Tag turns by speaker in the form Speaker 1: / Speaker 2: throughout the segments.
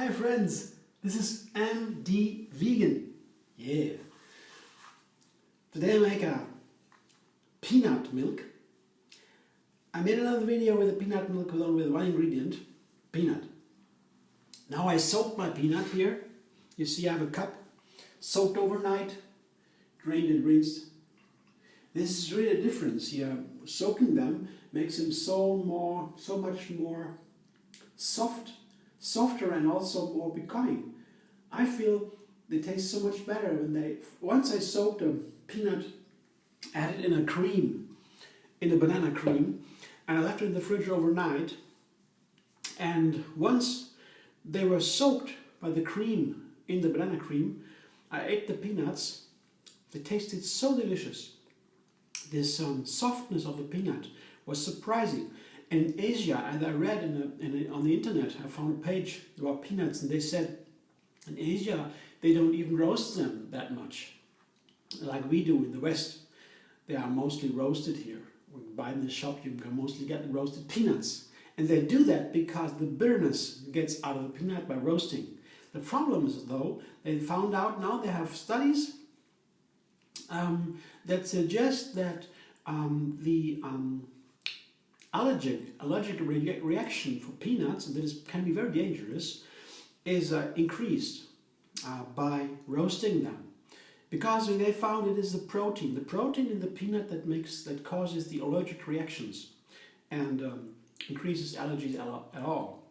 Speaker 1: Hi friends, this is MD Vegan. Yeah. Today I make a peanut milk. I made another video with a peanut milk along with one ingredient, peanut. Now I soaked my peanut here. You see I have a cup, soaked overnight, drained and rinsed. This is really a difference here. Soaking them makes them so much more softer and also more becoming. I feel they taste so much better when once I soaked a peanut, added in a cream, in a banana cream, and I left it in the fridge overnight, and once they were soaked by the cream in the banana cream, I ate the peanuts. They tasted so delicious. This softness of the peanut was surprising. In Asia, and I read on the internet, I found a page about peanuts, and they said in Asia they don't even roast them that much, like we do in the West. They are mostly roasted here. When you buy in the shop, you can mostly get roasted peanuts. And they do that because the bitterness gets out of the peanut by roasting. The problem is, though, they found out now, they have studies that suggest that the allergic reaction for peanuts, and that can be very dangerous, is increased by roasting them. Because they found it is the protein in the peanut that causes the allergic reactions and increases allergies at all.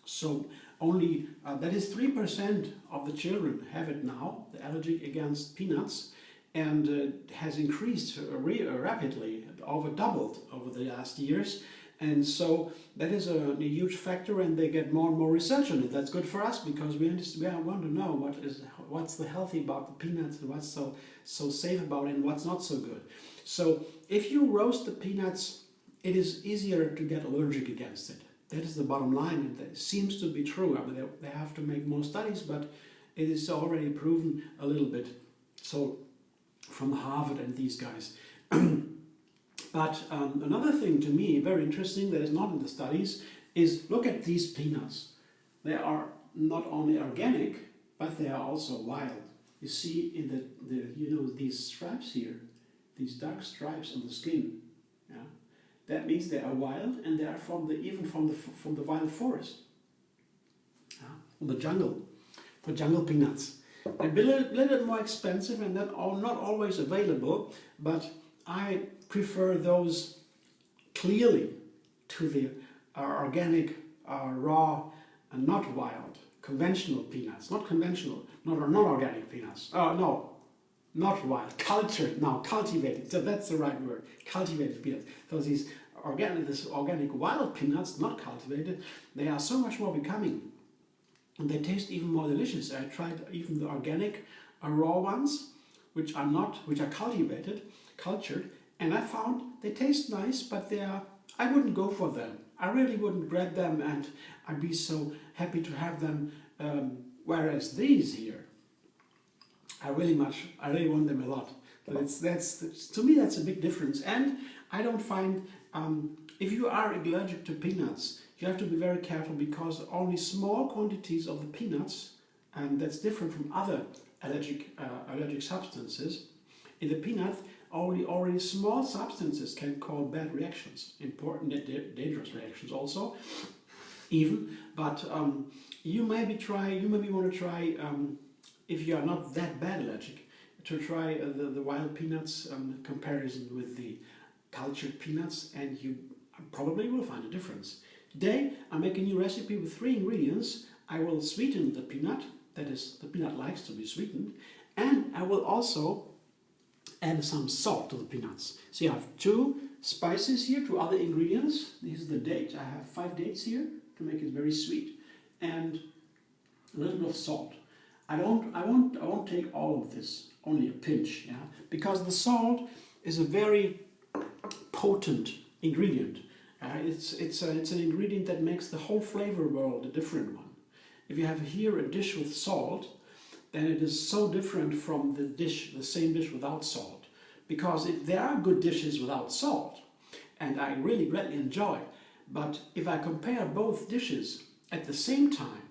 Speaker 1: So only, that is 3% of the children have it now, the allergy against peanuts, and has increased rapidly, doubled over the last years. And so that is a huge factor, and they get more and more research on it. That's good for us because we want to know what's the healthy about the peanuts and what's so safe about it and what's not so good. So if you roast the peanuts, it is easier to get allergic against it. That is the bottom line, and that seems to be true. I mean, they have to make more studies, but it is already proven a little bit. So from Harvard and these guys. But another thing to me very interesting that is not in the studies is look at these peanuts. They are not only organic, but they are also wild. You see in these stripes here, these dark stripes on the skin. Yeah? That means they are wild, and they are from the wild forest, from the jungle, for jungle peanuts. They're a little bit more expensive and not always available, but I prefer those clearly to the organic, raw, and not wild, conventional peanuts. Not conventional, not organic peanuts. No, not wild, cultivated. So that's the right word, cultivated peanuts. So this organic wild peanuts, not cultivated, they are so much more becoming. And they taste even more delicious. I tried even the organic raw ones, which are cultured, and I found they taste nice, but I wouldn't go for them. I really wouldn't grab them, and I'd be so happy to have them. Whereas these here, I really want them a lot. But to me that's a big difference. And I don't find if you are allergic to peanuts, you have to be very careful because only small quantities of the peanuts, and that's different from other allergic substances. In the peanut, already small substances can cause bad reactions, important dangerous reactions also, even. But you maybe want to try, if you are not that bad allergic, to try the wild peanuts comparison with the cultured peanuts, and you probably will find a difference. Today I make a new recipe with 3 ingredients. I will sweeten the peanut, that is, the peanut likes to be sweetened, and I will also add some salt to the peanuts. So you have 2 spices here, 2 other ingredients. This is the date. I have 5 dates here to make it very sweet, and a little bit of salt. I won't take all of this, only a pinch, yeah, because the salt is a very potent ingredient. It's an ingredient that makes the whole flavor world a different one. If you have here a dish with salt, then it is so different from the same dish without salt. Because there are good dishes without salt, and I really greatly enjoy. But if I compare both dishes at the same time,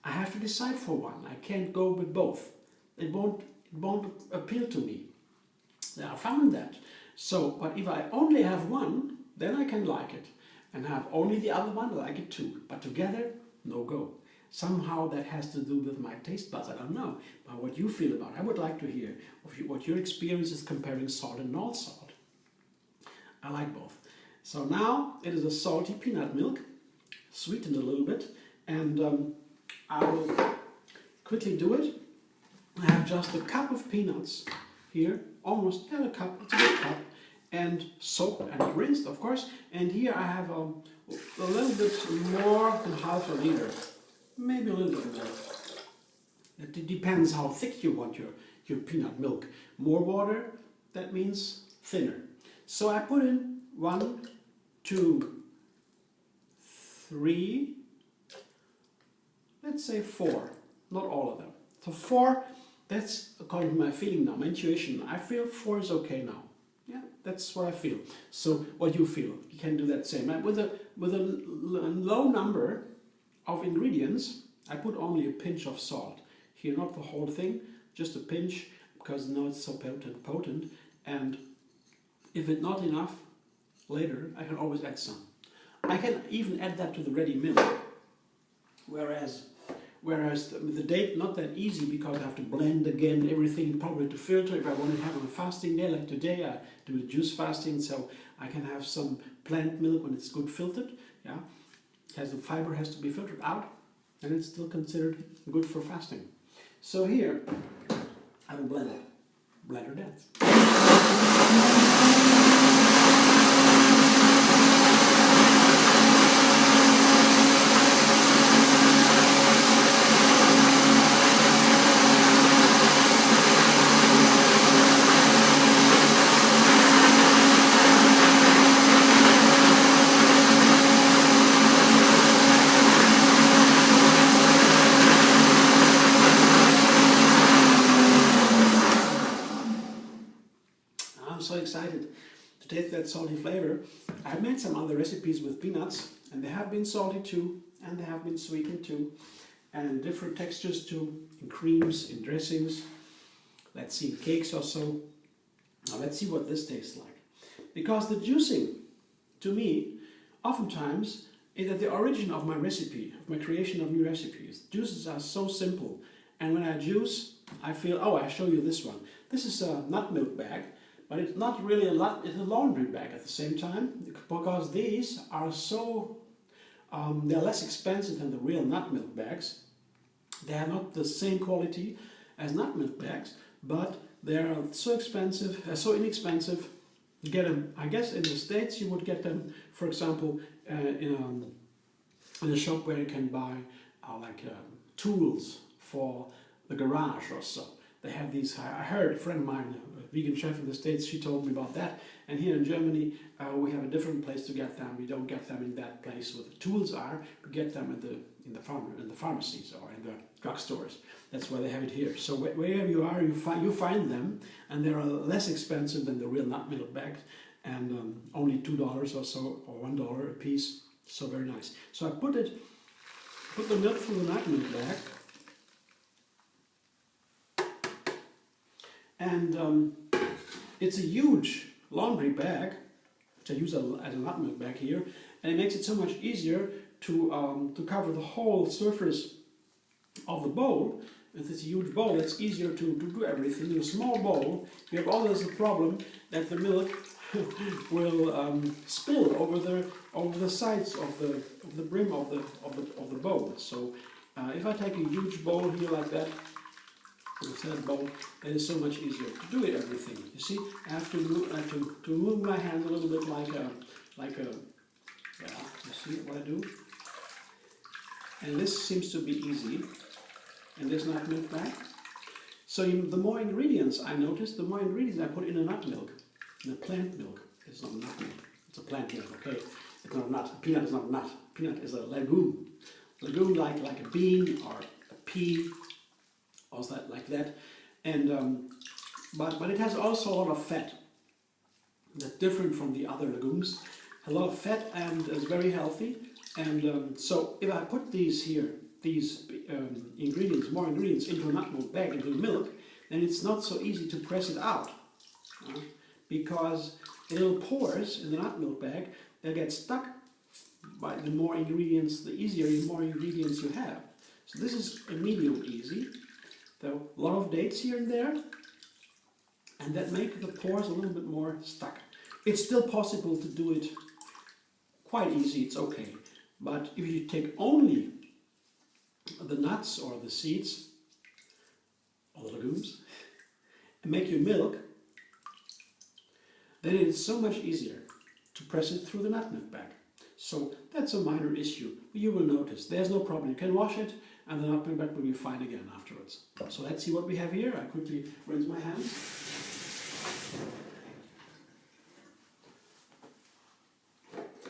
Speaker 1: I have to decide for one. I can't go with both. It won't appeal to me. I found that. So, but if I only have one, then I can like it. And have only the other one, I like it too. But together, no go. Somehow that has to do with my taste buds. I don't know. But what you feel about it, I would like to hear what your experience is comparing salt and no salt. I like both. So now it is a salty peanut milk, sweetened a little bit, and I will quickly do it. I have just a cup of peanuts here, almost a cup, it's a good cup, and soaked and rinsed, of course. And here I have a little bit more than half a liter, maybe a little bit more. It depends how thick you want your peanut milk. More water, that means thinner. So I put in 1, 2, 3, let's say 4, not all of them. So 4, that's according to my feeling now, my intuition. I feel 4 is okay now. Yeah, that's what I feel. So what you feel, you can do that same. With a low number of ingredients, I put only a pinch of salt. Here, not the whole thing, just a pinch, because now it's so potent. And if it's not enough, later I can always add some. I can even add that to the ready milk. Whereas with the date, not that easy, because I have to blend again everything, probably to filter. If I want to have on a fasting day, like today, I do a juice fasting, so I can have some plant milk when it's good filtered. Yeah, because the fiber has to be filtered out, and it's still considered good for fasting. So here, I will blend it. Blender dance. I'm so excited to taste that salty flavor. I've made some other recipes with peanuts, and they have been salty too, and they have been sweetened too, and different textures too, in creams, in dressings. Let's see, cakes or so. Now let's see what this tastes like. Because the juicing, to me, oftentimes is at the origin of my recipe, of my creation of new recipes. Juices are so simple, and when I juice, I feel, oh, I show you this one. This is a nut milk bag. But it's not really it's a laundry bag at the same time, because these are so, they're less expensive than the real nut milk bags. They are not the same quality as nut milk bags, but they are so expensive, so inexpensive. You get them, I guess in the States you would get them, for example, in a shop where you can buy tools for the garage or so. They have these, I heard a friend of mine, a vegan chef in the States, she told me about that. And here in Germany, we have a different place to get them. We don't get them in that place where the tools are. We get them in the pharmacies or in the drugstores. That's why they have it here. So wherever you are, you find them, and they are less expensive than the real nut milk bags, and only $2 or so, or $1 a piece. So very nice. So I put the milk through the nut milk bag. And it's a huge laundry bag, which I use as a nut milk bag here, and it makes it so much easier to cover the whole surface of the bowl. If it's a huge bowl, it's easier to do everything. In a small bowl, you have always the problem that the milk will spill over the sides of the brim of the bowl. So if I take a huge bowl here like that, a third bowl, it is so much easier to do everything. You see, I have to move my hand a little bit like a yeah. You see what I do? And this seems to be easy. And this nut milk bag. So the more ingredients I notice, the more ingredients I put in a nut milk, in a plant milk. It's not nut milk. It's a plant milk. Okay, it's not a nut. Peanut is not a nut. Peanut is a legume. Legume like a bean or a pea. Also like that, and but it has also a lot of fat. That's different from the other legumes. A lot of fat and is very healthy. And so if I put these here these more ingredients into a nut milk bag, into milk, then it's not so easy to press it out. Because the little pores in the nut milk bag, they'll get stuck by the more ingredients, the more ingredients you have. So this is a medium easy. There are a lot of dates here and there, and that make the pores a little bit more stuck. It's still possible to do it quite easy, it's okay. But if you take only the nuts or the seeds, or the legumes, and make your milk, then it is so much easier to press it through the nut milk bag. So that's a minor issue. You will notice there's no problem. You can wash it and the nut milk bag will be fine again afterwards. So let's see what we have here. I quickly rinse my hands.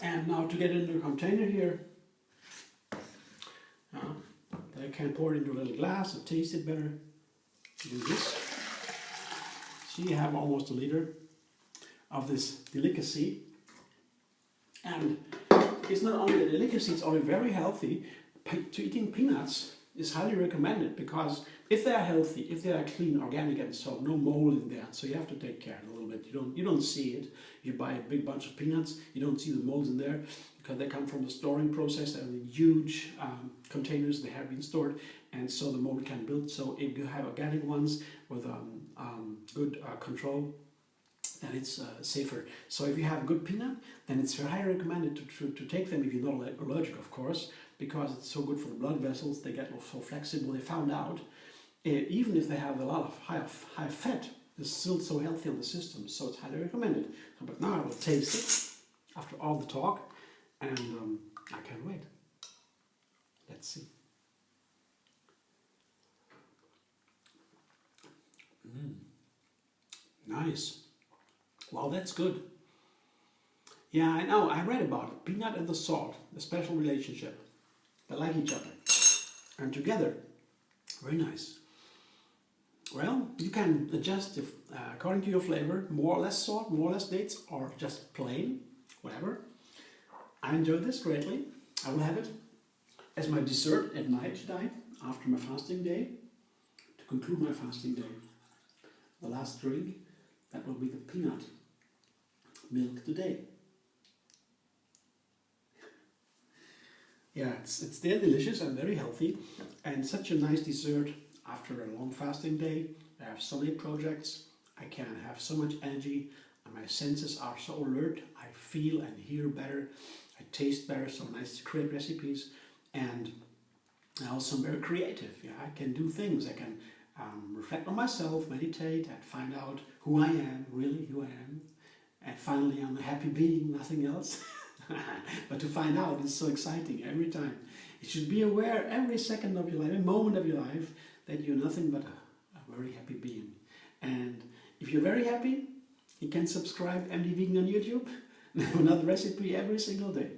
Speaker 1: And now to get into the container here, I can pour it into a little glass to taste it better. Do this. So you have almost a liter of this delicacy. And it's not only a delicacy, it's only very healthy. To eating peanuts is highly recommended because if they are healthy, if they are clean, organic and so no mold in there, so you have to take care a little bit. You don't see it. You buy a big bunch of peanuts, you don't see the molds in there because they come from the storing process. They're in huge containers, they have been stored, and so the mold can build. So if you have organic ones with good control, then it's safer. So if you have good peanut, then it's very highly recommended to take them if you're not allergic, of course, because it's so good for the blood vessels. They get so flexible. They found out even if they have a lot of high fat, it's still so healthy on the system. So it's highly recommended. But now I will taste it after all the talk, and I can't wait. Let's see. Nice. Well, that's good. Yeah, I know. I read about it. Peanut and the salt, the special relationship. They like each other. And together, very nice. Well, you can adjust according to your flavor, more or less salt, more or less dates, or just plain, whatever. I enjoyed this greatly. I will have it as my dessert at night tonight, after my fasting day, to conclude my fasting day. The last drink, that will be the peanut milk today. Yeah, it's they're delicious and very healthy, and such a nice dessert after a long fasting day. I have so many projects, I can have so much energy, and my senses are so alert. I feel and hear better, I taste better, so nice to create recipes, and I also am very creative. Yeah, I can do things, I can reflect on myself, meditate, and find out who I am, really who I am. And finally, I'm a happy being, nothing else. But to find out is so exciting every time. You should be aware every second of your life, every moment of your life, that you're nothing but a very happy being. And if you're very happy, you can subscribe MD Vegan on YouTube and have another recipe every single day.